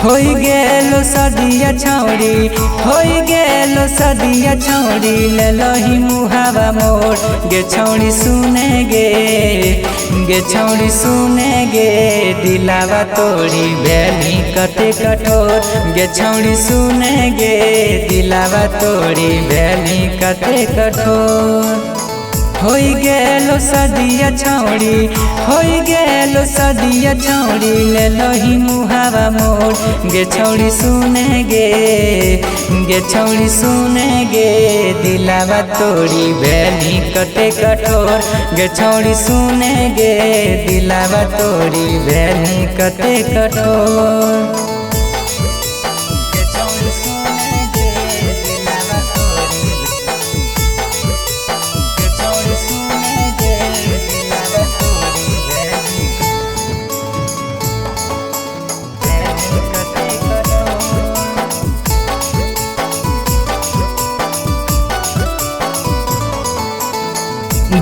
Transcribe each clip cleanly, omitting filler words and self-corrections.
होई गेलो सदिया छौड़ी, होई गेलो सदिया छौड़ी, ले लही मुहावा मोर गे छौड़ी सुने गे छौड़ी सुने गे, दिलावा तोड़ी बैली कते कठोर गे छौड़ी सुने गे, दिलावा तोड़ी बैली कते कठोर। होई गेलो सदिया छौड़ी, होई गेलो सदिया छौड़ी, ले लही मुहावा मोर गे छौड़ी सुने गे छौड़ी सुने गे, दिलावा तोड़ी बैली कते कठोर गे छौड़ी सुने गे, दिलावा तोड़ी बैली कते कठोर।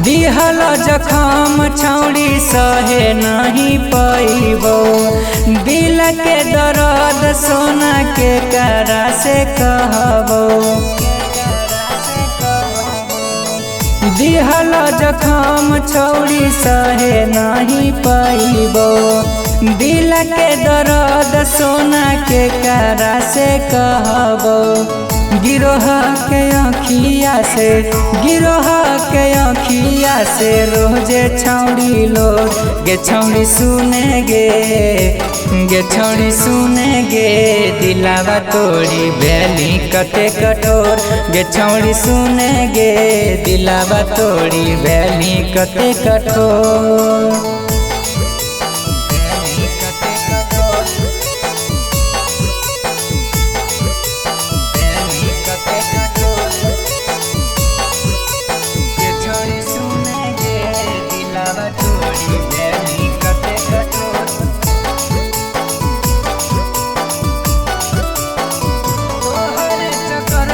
दिहल जखम छौड़ी सहे नहीं पैबो, दिल के दर्द सोना के करा से कहबो। दिहल जखम छौड़ी सहे नहीं पैबो, दिल के दर्द सोना के करा से कहबो। गिरोह के अखिया से, गिरोह के अखिया से रोजे छौड़ी लोग गे छौड़ी सुने गे छौड़ी सुने गे, दिलावा तोड़ी बैली कते कठोर गे छौड़ी सुने गे, दिलावा तोड़ी बैली कते कठोर।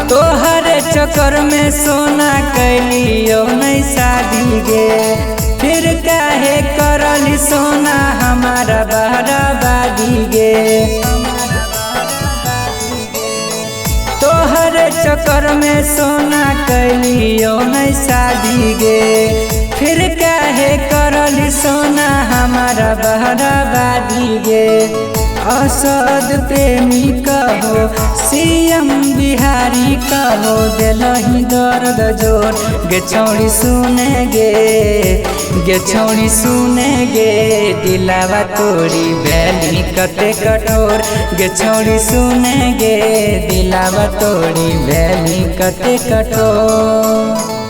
तोहरे चक्कर में सोना कैलियो नहीं शादी गे, फिर काहे करली सोना हमारा बहराबादी गे। तोहरे चक्कर में सोना कैलियो नहीं शादी गे, फिर काहे करली सोना हमारा बहराबादी गे। असद प्रेमी कहो, सीएम बिहारी कहो, दिलही दर्द जोर गे छौड़ी सुने गे छौड़ी सुने गे, दिलावा तोड़ी बैली कते कठोर गे छौड़ी सुने गे, दिलावा तोड़ी बैली कते कठोर।